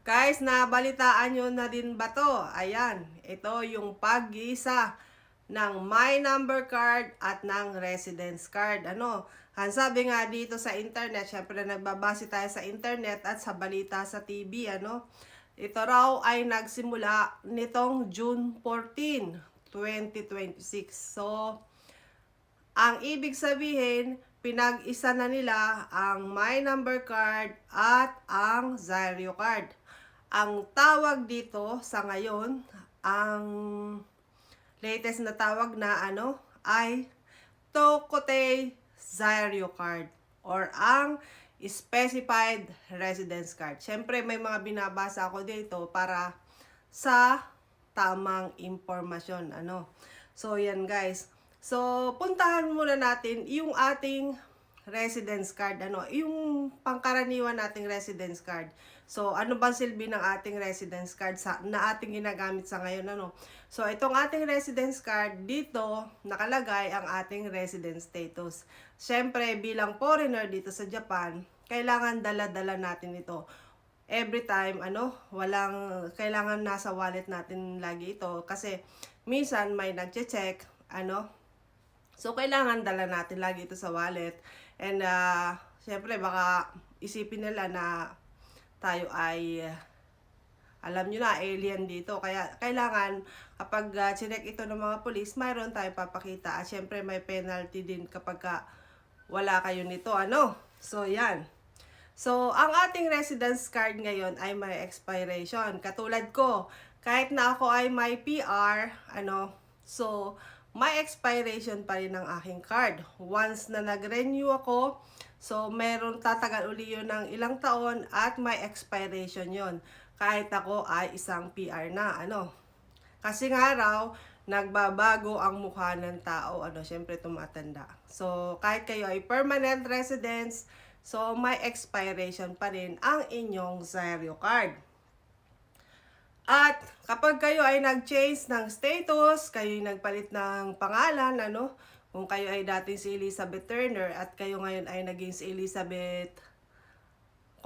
Guys, nabalitaan nyo na din ba to? Ayan, ito yung pag-iisa ng My Number Card at ng Residence Card. Ang sabi nga dito sa internet, syempre nagbabase tayo sa internet at sa balita sa TV, Ito raw ay nagsimula nitong June 14, 2026. So, ang ibig sabihin, pinag-isa na nila ang My Number Card at ang Zario Card. Ang tawag dito sa ngayon, ang latest na tawag na ay Tokotei Zario Card or ang Specified Residence Card. Siyempre may mga binabasa ako dito para sa tamang impormasyon. So yan guys. So puntahan muna natin yung ating residence card, yung pangkaraniwan nating residence card. So, ano ba silbi ng ating residence card na ating ginagamit sa ngayon, So, itong ating residence card, dito nakalagay ang ating residence status. Siyempre, bilang foreigner dito sa Japan, kailangan dala-dala natin ito. Every time, kailangan nasa wallet natin lagi ito. Kasi, minsan may nagche-check, So, kailangan dala natin lagi ito sa wallet. And, syempre, baka isipin nila na tayo ay, alam nyo na, alien dito. Kaya, kailangan, kapag chinek ito ng mga polis, mayroon tayo papakita. At, syempre, may penalty din kapag wala kayo nito, So, yan. So, ang ating residence card ngayon ay may expiration. Katulad ko, kahit na ako ay may PR, So, may expiration pa rin ang aking card. Once na nag-renew ako, so meron tatagal uli yun ng ilang taon at may expiration yon. Kahit ako ay isang PR na, Kasi nga raw, nagbabago ang mukha ng tao, syempre tumatanda. So, kahit kayo ay permanent residence, so may expiration pa rin ang inyong Zario card. At kapag kayo ay nag-change ng status, kayo ay nagpalit ng pangalan, Kung kayo ay dating si Elizabeth Turner at kayo ngayon ay naging si Elizabeth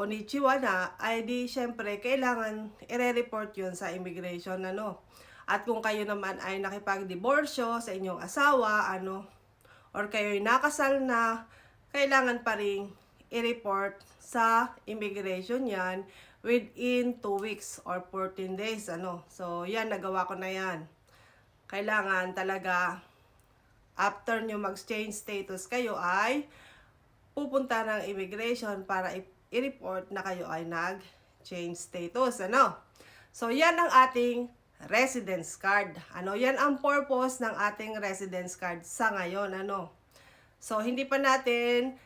Konnichiwa na, ay di syempre kailangan i-report yun sa immigration, At kung kayo naman ay nakipag-diborsyo sa inyong asawa, or kayo ay nakasal na, kailangan pa rin i-report sa immigration yan within 2 weeks or 14 days, So, yan, nagawa ko na yan. Kailangan talaga, after nyo mag-change status kayo ay pupunta ng immigration para i-report na kayo ay nag-change status, So, yan ang ating residence card. Yan ang purpose ng ating residence card sa ngayon, So, hindi pa natin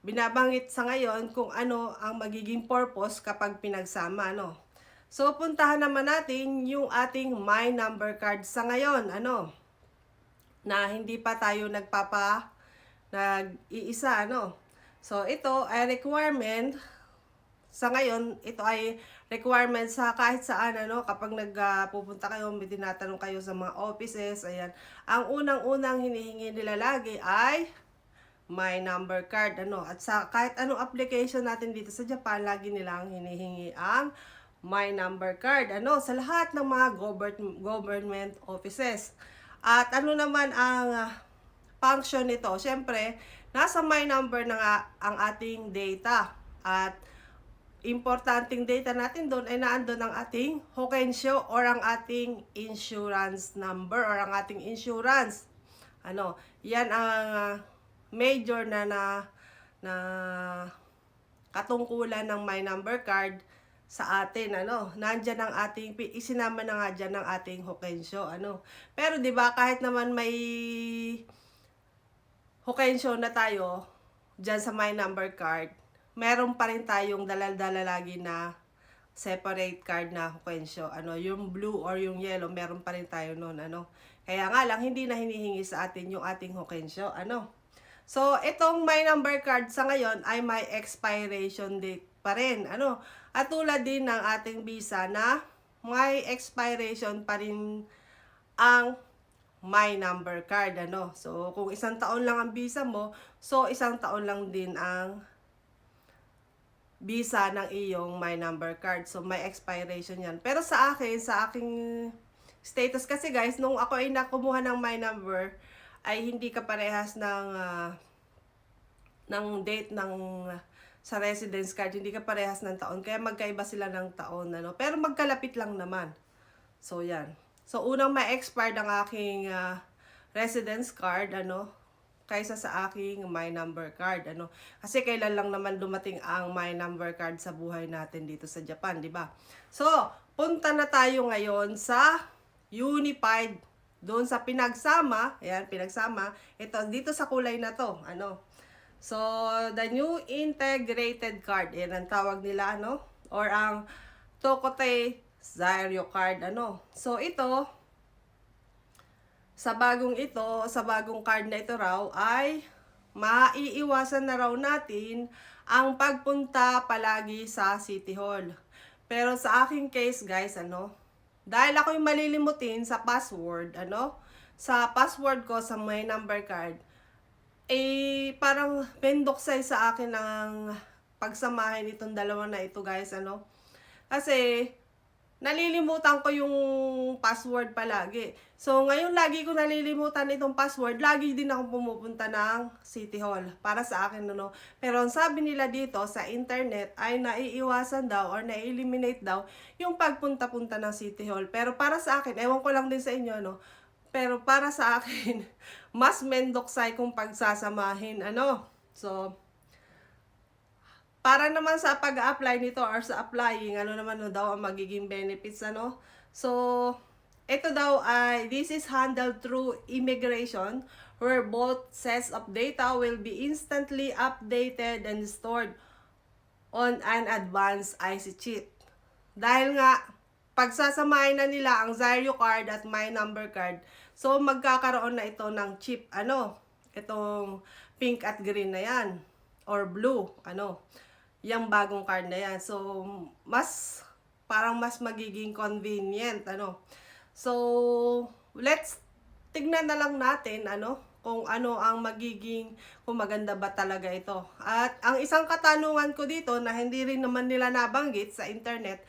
binabanggit sa ngayon kung ano ang magiging purpose kapag pinagsama, So, puntahan naman natin yung ating My Number Card sa ngayon, na hindi pa tayo nag-iisa, So, ito ay requirement, sa ngayon, ito ay requirement sa kahit saan, kapag nagpupunta kayo, may tinatanong kayo sa mga offices, ayan. Ang unang-unang hinihingi nila lagi ay My Number Card, At sa kahit anong application natin dito sa Japan, lagi nilang hinihingi ang My Number Card, Sa lahat ng mga government offices. At naman ang function nito? Siyempre, nasa My Number na nga ang ating data. At importanteng data natin doon ay naandun ang ating hokensyo or ang ating insurance number or ang ating insurance. Yan ang major na katungkulan ng My Number Card sa atin, Nandiyan ang ating, isinama na nga dyan ng ating hokensyo, Pero 'di ba kahit naman may hokensyo na tayo dyan sa My Number Card, meron pa rin tayong dala-dala lagi na separate card na hokensyo, yung blue or yung yellow, meron pa rin tayo noon, Kaya nga lang hindi na hinihingi sa atin yung ating hokensyo, So, itong My Number Card sa ngayon ay may expiration date pa rin, At tulad din ng ating visa na may expiration pa rin ang My Number Card, So, kung 1 taon lang ang visa mo, so 1 taon lang din ang visa ng iyong My Number card. So, may expiration yan. Pero sa akin, sa aking status kasi guys, nung ako ay nakumuha ng My Number, ay hindi kaparehas ng date sa residence card, hindi kaparehas ng taon. Kaya magkaiba sila ng taon. Ano? Pero magkalapit lang naman. So, yan. So, unang ma-expire ang aking residence card, kaysa sa aking My Number card, Kasi kailan lang naman dumating ang My Number card sa buhay natin dito sa Japan, di ba? So, punta na tayo ngayon sa Unified, doon sa pinagsama, ayan, pinagsama, ito, dito sa kulay na to, So, the new integrated card, yan ang tawag nila, or ang Tokotei Zairyo card, So, ito, sa bagong card na ito raw, ay maiiwasan na raw natin ang pagpunta palagi sa City Hall. Pero sa aking case, guys, dahil ako'y malilimutin sa password, sa password ko sa My Number card, parang pendoksay sa akin ng pagsamahin itong dalawa na ito, guys, Kasi, nalilimutan ko yung password palagi. So, ngayon lagi ko nalilimutan itong password, lagi din ako pumupunta ng City Hall para sa akin, Pero ang sabi nila dito sa internet ay naiiwasan daw or na-eliminate daw yung pagpunta-punta ng City Hall. Pero para sa akin, ewan ko lang din sa inyo, Pero para sa akin, mas mendoksay kung pagsasamahin, So, para naman sa pag-apply nito or sa applying, naman daw ang magiging benefits, So, ito daw ay, this is handled through immigration, where both sets of data will be instantly updated and stored on an advanced IC chip. Dahil nga, pagsasamahin na nila ang Zairyo card at My Number card, so magkakaroon na ito ng chip, itong pink at green na yan, or blue, yung bagong card na yan. So, parang mas magiging convenient, So, let's tignan na lang natin, kung ano ang kung maganda ba talaga ito. At ang isang katanungan ko dito na hindi rin naman nila nabanggit sa internet,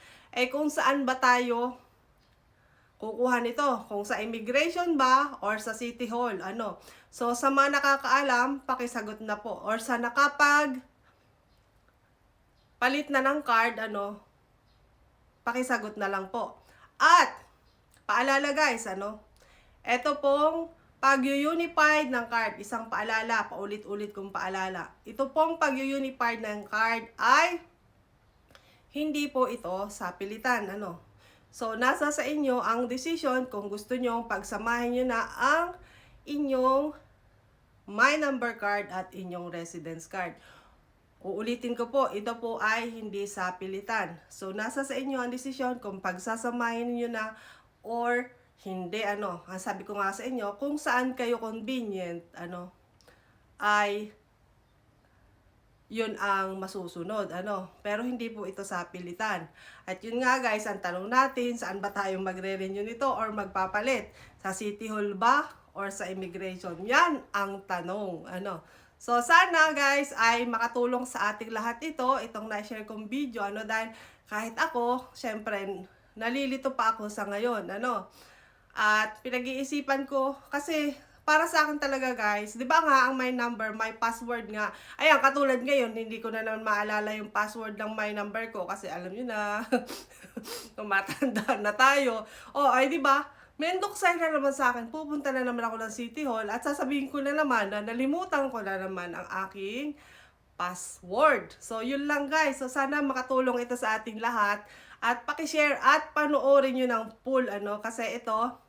kung saan ba tayo kukuha nito, kung sa immigration ba or sa City Hall, So, sa mga nakakaalam, pakisagot na po. Or sa palit na ng card, pakisagot na lang po. At, paalala guys, ito pong pag-unified ng card, isang paalala, paulit-ulit kong paalala. Ito pong pag-unified ng card ay hindi po ito sa pilitan, So, nasa sa inyo ang decision kung gusto nyo pagsamahin nyo na ang inyong My Number card at inyong residence card. Uulitin ko po, ito po ay hindi sa pilitan. So, nasa sa inyo ang desisyon kung pagsasamahin niyo na or hindi, Ang sabi ko nga sa inyo, kung saan kayo convenient, ay yun ang masusunod, Pero hindi po ito sa pilitan. At yun nga guys, ang tanong natin, saan ba tayo magre-renew nito or magpapalit? Sa City Hall ba or sa immigration? Yan ang tanong, So, sana guys ay makatulong sa ating lahat itong na-share kong video, dahil kahit ako, syempre, nalilito pa ako sa ngayon, At pinag-iisipan ko, kasi para sa akin talaga guys, di ba nga ang My Number, my password nga, ayan, katulad ngayon, hindi ko na naman maalala yung password ng My Number ko, kasi alam nyo na, tumatanda na tayo. Ay di ba? Mendoksay na naman sa akin, pupunta na naman ako ng City Hall at sasabihin ko na naman na nalimutan ko na naman ang aking password. So, yun lang guys. So, sana makatulong ito sa ating lahat at pakishare at panoorin nyo ng full, kasi ito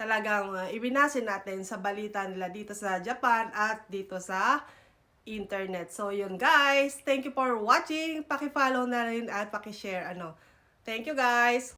talagang ibinase natin sa balita nila dito sa Japan at dito sa internet. So, yun guys. Thank you for watching. Paki-follow na rin at paki-share, Thank you guys.